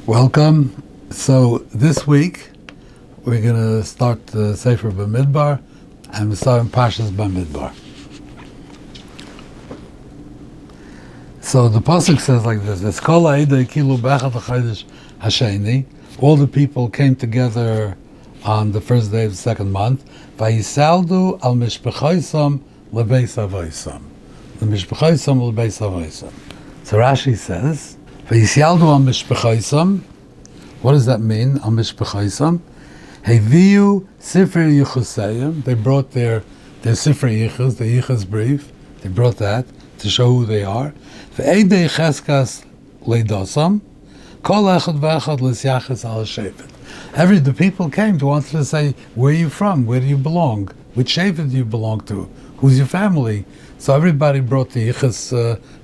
Welcome. So this week we're going to start the Sefer Bamidbar, and we're starting Parshas Bamidbar. So the pasuk says like this: "It's kol ha'edei kilu b'echad ha'chodesh hasheni." All the people came together on the first day of the second month. Vayisaldu al mishpachaisam lebeis avoisam. The mishpachaisam lebeis avoisam. So Rashi says, "Vayisaldu al mishpachaisam." What does that mean? Al mishpachaisam. Heviu sifrei yichusayim. They brought their sifrei yichus, the yichus brief. They brought that to show who they are. Ve'edei cheskas leidosam. Kol echad v'echad l'syachas al shevet. The people came to wanted to say, where are you from? Where do you belong? Which shevet do you belong to? Who's your family? So everybody brought the yichus,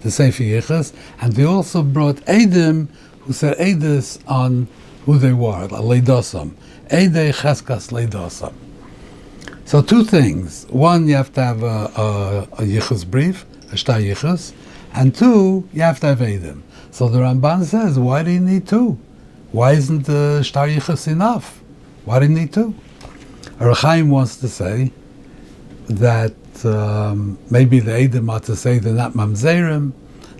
the sefer yichus, and they also brought edim who said edis on who they were, leidosam. Edei cheskas leidosam. So two things. One, you have to have a yichus brief, a shtar yichus, and two, you have to have edim. So the Ramban says, why do you need two? Why isn't the shtar yichus enough? Why do you need two? Chaim wants to say that maybe the edim are to say they're not mamzerim,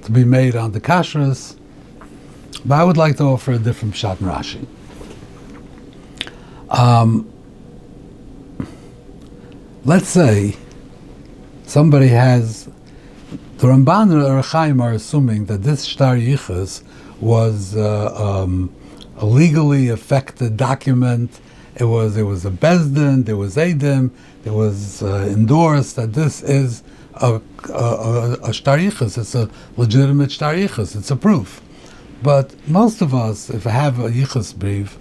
to be made on the kashrus. But I would like to offer a different pshat in Rashi. Let's say somebody has, the Ramban and Chaim are assuming that this shtar yichus was a legally affected document. It was a bezdin, there was edim, it was endorsed that this is a shtar yichus. It's a legitimate shtar yichus. It's a proof. But most of us, if I have a yichus brief,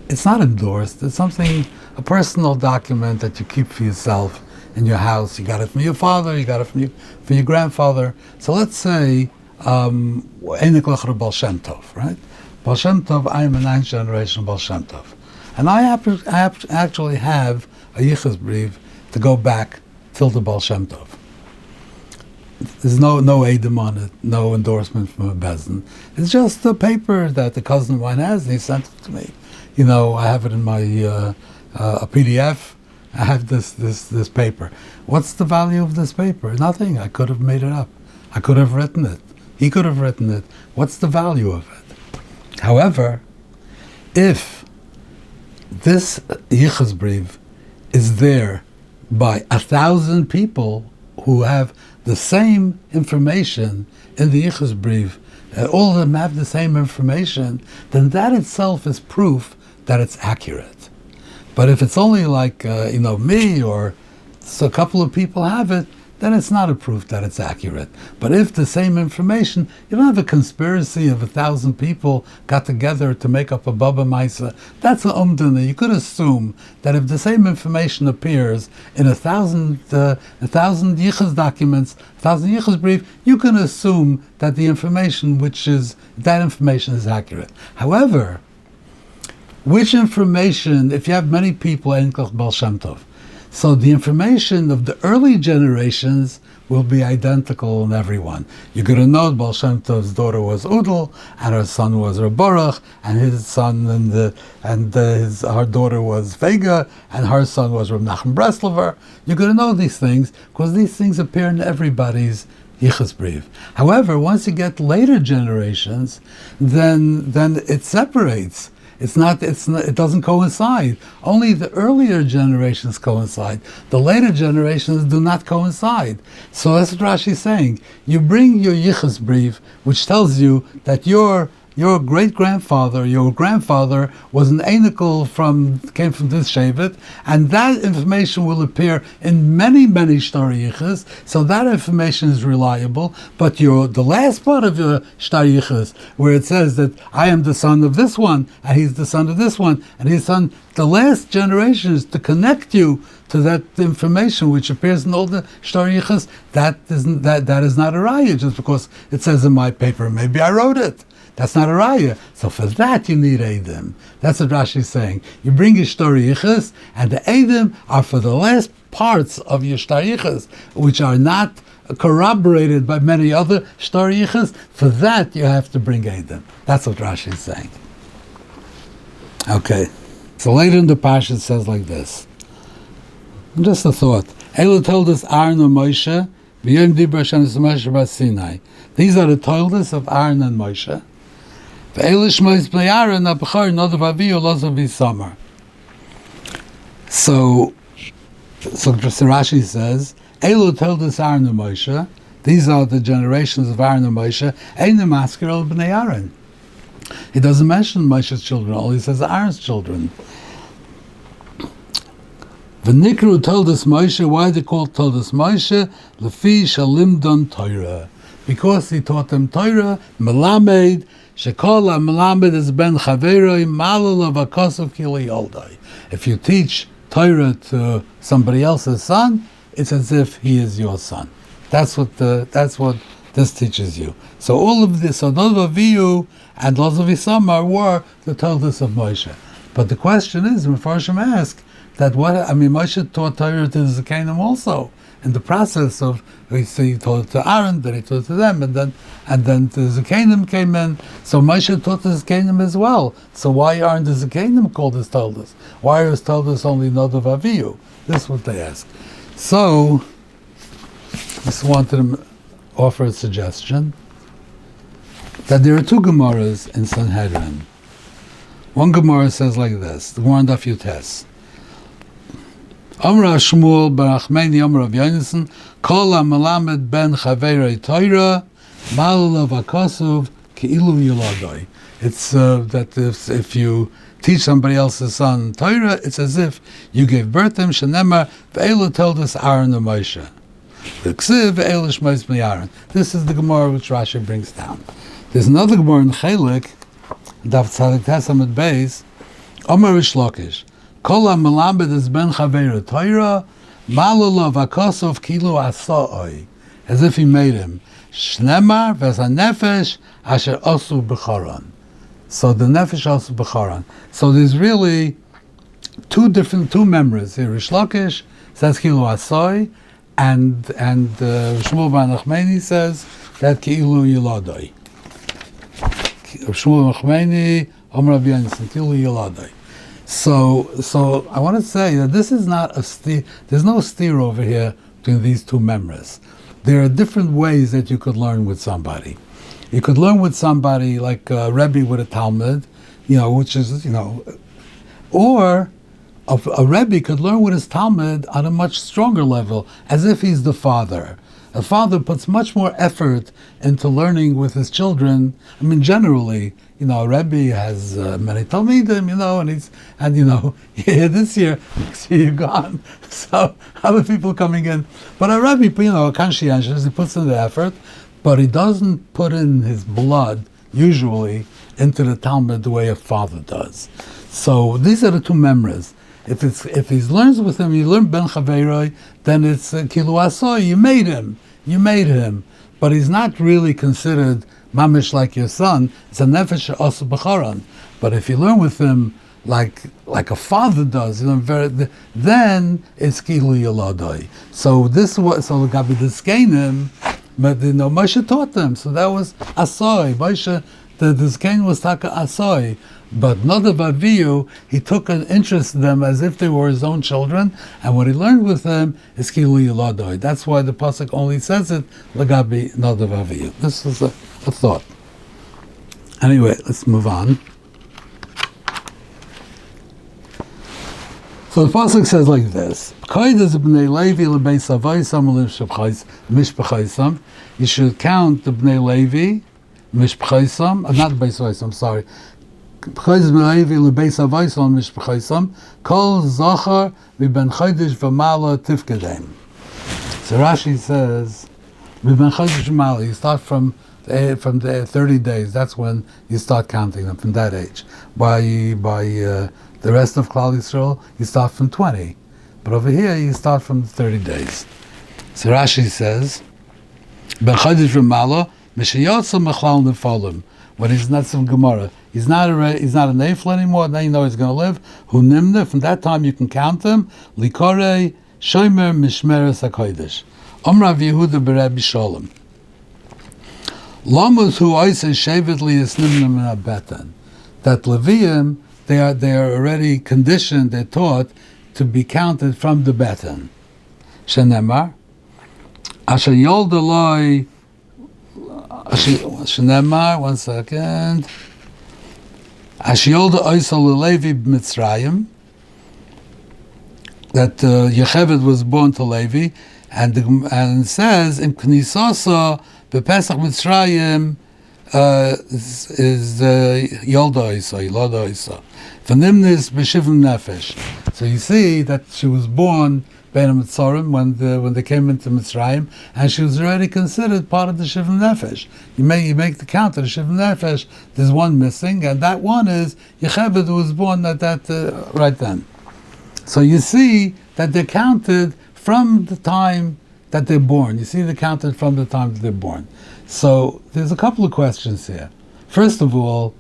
it's not endorsed. It's something, a personal document that you keep for yourself in your house. You got it from your father, you got it from your grandfather. So let's say, Einik Lechra Baal Shem Tov, right? Baal Shem Tov, I am a 9th generation Baal Shem Tov. And I actually have a yichus brief to go back till the Baal Shem Tov. There's no edim on it, no endorsement from a bezdin. It's just a paper that the cousin of mine has, and he sent it to me. You know, I have it in my a PDF. I have this paper. What's the value of this paper? Nothing. I could have made it up. I could have written it. He could have written it. What's the value of it? However, if this yichus brief is there by 1,000 people who have the same information in the yichus brief, all of them have the same information, then that itself is proof that it's accurate. But if it's only like me or a couple of people have it, then it's not a proof that it's accurate. But if the same information, you don't have a conspiracy of 1,000 people got together to make up a Baba Maisa, that's an umdana. You could assume that if the same information appears in 1,000 yichus documents, 1,000 yichus brief, you can assume that the information is accurate. However, which information, if you have many people, Einik Baal Shem Tov, so the information of the early generations will be identical in everyone. You're going to know Baal Shem Tov's daughter was Udal, and her son was Baruch, and his son her daughter was Vega, and her son was Reb Nachman Breslover. You're going to know these things because these things appear in everybody's yichus brief. However, once you get later generations, then it separates. It doesn't coincide. Only the earlier generations coincide. The later generations do not coincide. So that's what Rashi is saying. You bring your yichus brief, which tells you that your great-grandfather, your grandfather was an Einikul came from this shevet, and that information will appear in many, many shtar yichus, so that information is reliable, but the last part of your shtar yichus, where it says that I am the son of this one, and he's the son of this one, and his son, the last generation is to connect you to that information which appears in all the shtar yichus. That is not a raya just because it says in my paper. Maybe I wrote it. That's not a raya. So for that you need edim. That's what Rashi is saying. You bring your shtar yichus, and the edim are for the last parts of your shtar yichus, which are not corroborated by many other shtar yichus. For that you have to bring edim. That's what Rashi is saying. Okay. So later in the Parshas it says like this. Just a thought. Elu told us Aaron and Moshe, V'yom dibra Hashem es Moshe b'Sinai. Sinai. These are the toldus of Aaron and Moshe. V'elu shmois b'nei Aaron ha'bechor nodav avihu lozav v'samar. So Rashi says, Elu told us Aaron and Moshe. These are the generations of Aaron and Moshe. Ein masker el b'nei Aaron. He doesn't mention Moshe's children, only he says Aaron's children. V'nikru told us Moshe. Why they called told us Moshe? Lefi shalimdon Torah, because he taught them Torah. Melamed shekol melamed is ben chaveroi malul avakosov kili yoldai. If you teach Torah to somebody else's son, it's as if he is your son. That's what this teaches you. So all of this, so Lozav Avihu and Lozav Isamar were the toldus of Moshe. But the question is, Mefarshim ask that Moshe taught Torah to the Zekanim also. In the process of, he taught it to Aaron, then he taught it to them, and then the Zekanim came in. So Moshe taught the Zekanim as well. So why aren't the Zekanim called as toldus? Why is toldus only Lozav Avihu? This is what they ask. So, I just wanted to offer a suggestion that there are two Gemaras in Sanhedrin. One Gemara says like this, the Gemara in Daf Yutes. Amra Shmuel Barachmeni Amra of Yonason, Kol HaMelamed ben Chaverei Torah, Malul Avakosov Keilu Yuladoi. It's that if you teach somebody else's son Torah, it's as if you gave birth to him. Shenemar Ve'elu told us Aaron and Moshe. This is the Gemara which Rashi brings down. There's another Gemara in Chelik, Daf Tzadik Tesamid Beis, Omer Rish Lakish, Kol HaMelamed is ben Chaverei Torah, Malul Avakosov Kilu Asa'oi, as if he made him. Shnemar v'zanefesh asher osu b'charan. So the nefesh osu b'charan. So there's really two memories here. Rish Lakish says Kilu Asa'oi, and Shmuel Bar Nachmani says that Kilu Yiladoi. Shmuel Bar Nachmani, Omer Rabbi Yonason, Kilu Yiladoi. So I want to say that this is not there's no steer over here between these two memories. There are different ways that you could learn with somebody. You could learn with somebody like a Rebbe with a talmid, which is, or a Rebbe could learn with his talmid on a much stronger level, as if he's the father. A father puts much more effort into learning with his children. I mean, generally, a Rebbe has many talmidim, this year, next year you're gone. So other people coming in. But a Rebbe, conscientious, he puts in the effort, but he doesn't put in his blood, usually, into the Talmud the way a father does. So these are the two memories. If he learns with him, you learn Ben Chaveroi, then it's Kilu Asoi, you made him. But he's not really considered mamish like your son. It's a nefesh osu b'charan. But if you learn with him like a father does, then it's Kilu Yiladoi. So the Gabi Diskenim, but Moshe taught them. So that was Asoi. Moshe, the Diskenim was Taka Asoi. But Nadav Avihu, he took an interest in them as if they were his own children, and what he learned with them is Kilu Yiladoi. That's why the pasuk only says it Lagabi Nadav Avihu. This is a thought. Anyway, let's move on. So the pasuk says like this: you should count the Bnei Levi, mishpachaisam, not Beis Avosam, I'm sorry. Because Levi lebeis Avosam mishpachaisam, kol zachar miben chodesh v'mala tifkedem. So Rashi says, miben chodesh v'mala, you start from the 30 days. That's when you start counting them, from that age. By the rest of Klal Yisrael, you start from 20. But over here, you start from 30 days. So Rashi says, ben chodesh v'mala, mishayotza mechlal nefolim. When he's not some Gemara, he's not a nefil anymore. Now you know he's going to live. Hu nimne. From that time you can count him. Likore shomer mishmeres hakodesh. Omra Yehuda beRabbi Sholem. Lamus hu oisei shevet liyas nimne min habeten. That Leviim they are already conditioned, they're taught to be counted from the beten. Shenemar, Asher Yolda Loi, Shenemar, one second. Asher Yolda Oisol Levi Mitzrayim, that Yocheved was born to Levi, and it says in Knisasa bePesach Mitzrayim is Yolda Isa, V'nimnis b'shivim nefesh. So you see that she was born Bein HaMitzorim when they came into Mitzrayim, and she was already considered part of the shivim nefesh. You make the count of the shivim nefesh. There's one missing, and that one is Yocheved, who was born at that right then. So you see that they're counted from the time that they're born. You see they're counted from the time that they're born. So there's a couple of questions here. First of all,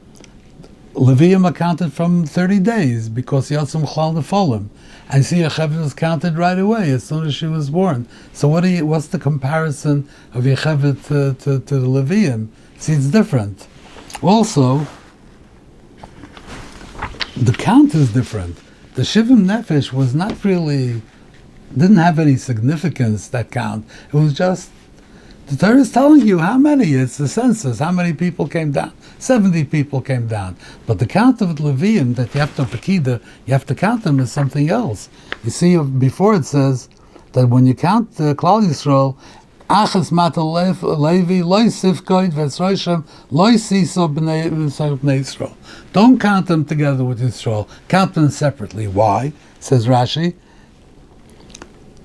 Leviim are counted from 30 days because Yotzim Chlal Nefolim. I see Yocheved was counted right away as soon as she was born. So what's the comparison of Yocheved to the Leviim? See, it's different. Also, the count is different. The Shivim Nefesh was not really, didn't have any significance, that count. It was just, the Torah is telling you how many, it's the census, how many people came down. 70 people came down. But the count of Leviim, that you have to Pekida, you have to count them as something else. You see, before it says that when you count Klal Yisrael, Achas Mata Levi, Loi Sifkoid, Vetzroishem, Loi Siso B'nei Yisrael. Don't count them together with Yisrael. Count them separately. Why? Says Rashi.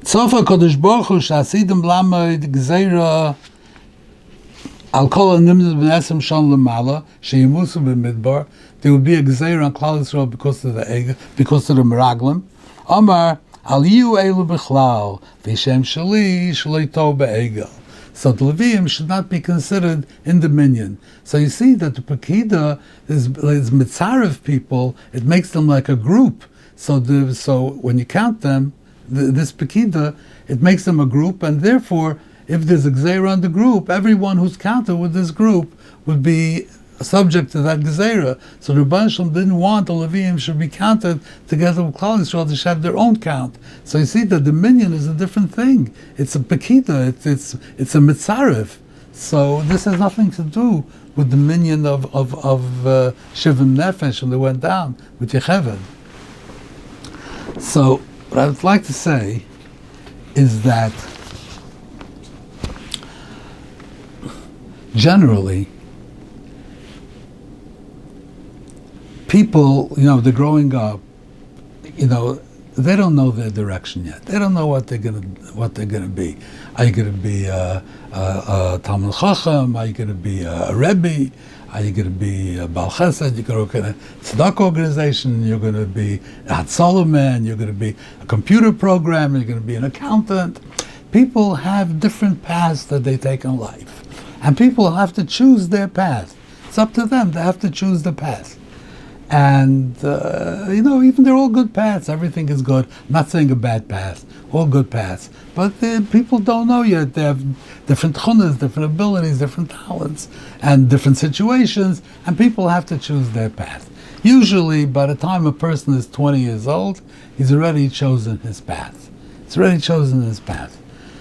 Sofa Kodesh Baruch Hu Shasidim Lamoid Gzeira Al Kol Nimnus B'Nesem Shon Lamala Sheyimusu Bamidbar. There would be a Gzeira on Klal Yisrael because of the Meraglim. Omar Al Yu Elu B'Chlal V'Shem Shali Shaloi Tov Be'egel. So the Leviim should not be considered in the minyan. So you see that the Pekida is mitzarev people. It makes them like a group. So when you count them, this Pekida, it makes them a group, and therefore, if there's a Gzeira on the group, everyone who's counted with this group would be subject to that Gzeira. So the Rebbeinu Shalom didn't want the Leviim should be counted together with Klal Yisrael. They should have their own count. So you see that the minyan is a different thing. It's a Pekida. It's a mitzarev. So this has nothing to do with the minyan of Shivim Nefesh when they went down with Yocheved. So what I would like to say is that generally people, they're growing up, they don't know their direction yet. They don't know what they're gonna be. Are you gonna be a talmid chacham? Are you gonna be a rebbe? Are you going to be a Baal Chesed? You're going to work in a tzedakah organization. You're going to be a Hatzalah man. You're going to be a computer programmer. You're going to be an accountant. People have different paths that they take in life. And people have to choose their path. It's up to them. They have to choose the path. And, even they're all good paths. Everything is good. I'm not saying a bad path. All good paths. But people don't know yet. They have different chunas, different abilities, different talents, and different situations. And people have to choose their path. Usually, by the time a person is 20 years old, he's already chosen his path.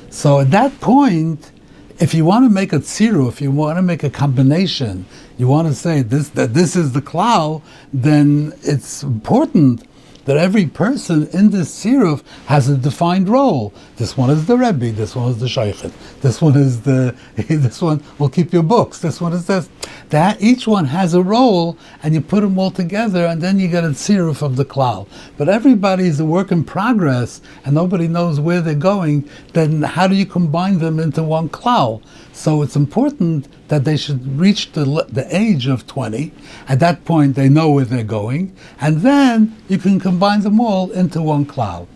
So at that point, if you want to make a tziru, if you want to make a combination, you want to say that this is the klal, then it's important that every person in this tziruf has a defined role. This one is the Rebbe, this one is the Shaykhid, this one will keep your books, this one is this. That each one has a role, and you put them all together, and then you get a tziruf of the klal. But everybody is a work in progress, and nobody knows where they're going. Then how do you combine them into one klal? So it's important that they should reach the age of 20. At that point, they know where they're going, and then you can combine them all into one klal.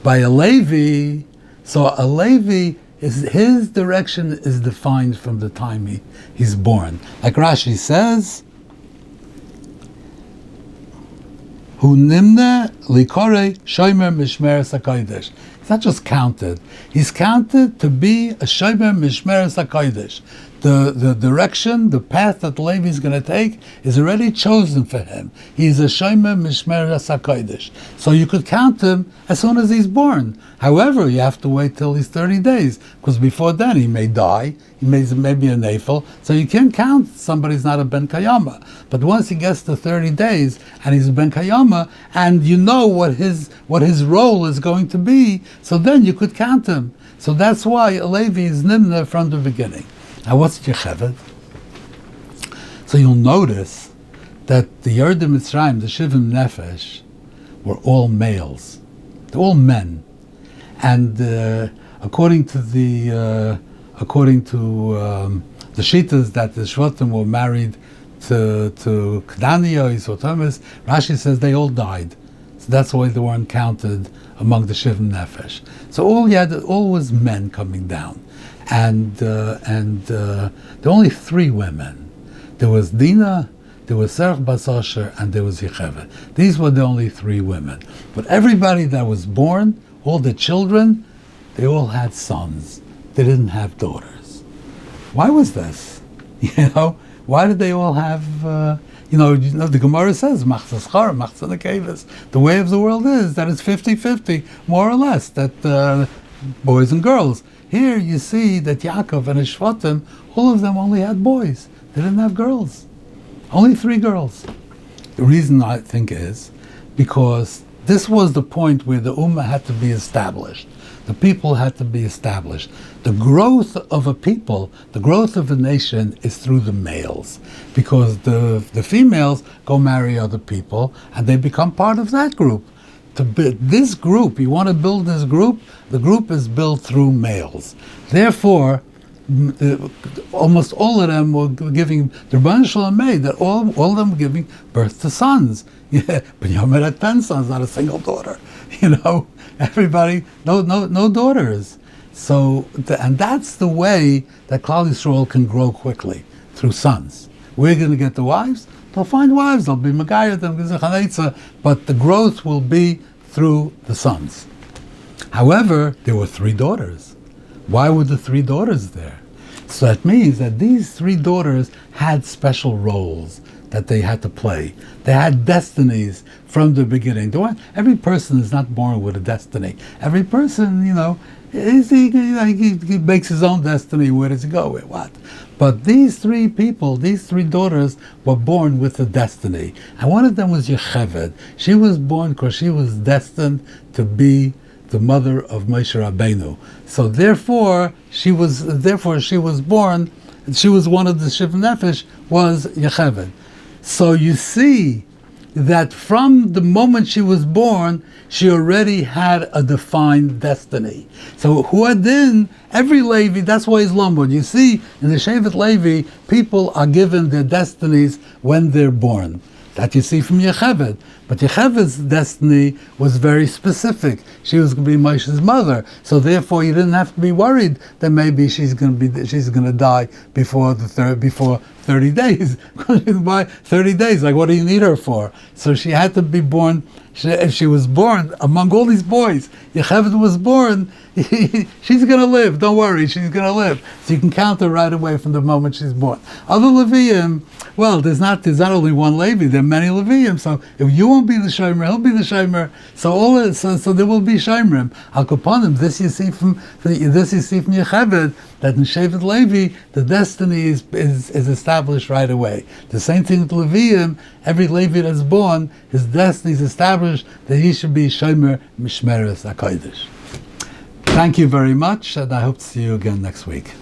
By a Levi, so a Levi, his direction is defined from the time he's born. Like Rashi says, Hu nimne likore shomer mishmeres hakodesh. It's not just counted. He's counted to be a shomer mishmeres hakodesh, The direction, the path that Levi is going to take is already chosen for him. He's a Shomer Mishmeres HaKodesh. So you could count him as soon as he's born. However, you have to wait till he's 30 days, because before then he may die, he may be a Nafel, so you can't count somebody's not a Ben Kayama. But once he gets to 30 days and he's a Ben Kayama, and you know what his role is going to be, so then you could count him. So that's why Levi is Nimna from the beginning. Now what's Yecheved? So you'll notice that the Yerd Mitzrayim, the Shivim Nefesh, were all males. They're all men. And according to the Shitas that the Shvatim were married to Kedania, Isotomis, Rashi says they all died. So that's why they weren't counted among the Shivim Nefesh. So all was men coming down. And there were only 3 women. There was Dinah, there was Serach Bas Asher, and there was Yecheved. These were the only 3 women. But everybody that was born, all the children, they all had sons. They didn't have daughters. Why was this? Why did they all have? The Gemara says, "Machzaschar, machzanakevis." The way of the world is that it's 50-50, more or less. That boys and girls. Here you see that Yaakov and his Shvatim, all of them only had boys. They didn't have girls. Only 3 girls. The reason I think is because this was the point where the Ummah had to be established. The people had to be established. The growth of a people, the growth of a nation is through the males. Because the females go marry other people and they become part of that group. To build this group, you want to build this group, the group is built through males. Therefore, almost all of them were giving, the Rebbeinu Shalom made that all of them were giving birth to sons. Yeah, but Yomer had 10 sons, not a single daughter. Everybody, no daughters. So, and that's the way that Klal Yisrael can grow quickly, through sons. We're going to get the wives. They'll find wives, they'll be Megayah, they'll be Zechanetza, but the growth will be through the sons. However, there were 3 daughters. Why were the 3 daughters there? So that means that these 3 daughters had special roles that they had to play. They had destinies from the beginning. Every person is not born with a destiny. Every person, he makes his own destiny. Where does he go? Where, what? But these 3 people, these 3 daughters, were born with a destiny. And one of them was Yecheved. She was born because she was destined to be the mother of Moshe Rabbeinu. So therefore she was born, she was one of the Shivim Nefesh, was Yecheved. So you see that from the moment she was born, she already had a defined destiny. So Huadin, every Levi, that's why he's Lombard. You see, in the Shevet Levi, people are given their destinies when they're born. That you see from Yecheved. But Yecheved's destiny was very specific. She was going to be Moshe's mother, so therefore you didn't have to be worried that maybe she's going to die before 30 days. By 30 days, like what do you need her for? So she had to be born. If she was born among all these boys, Yecheved was born. She's going to live. Don't worry, she's going to live. So you can count her right away from the moment she's born. Other Leviim, well, there's not only one Levi. There are many Leviim. So if you won't be the Shomer, he'll be the Shomer. So there will be Shomerim. Al Kaponim. This you see from Yecheved, that in Shevet Levi the destiny is established right away. The same thing with Leviim. Every Levi that's born, his destiny is established that he should be Shomer Mishmeres HaKodesh. Thank you very much, and I hope to see you again next week.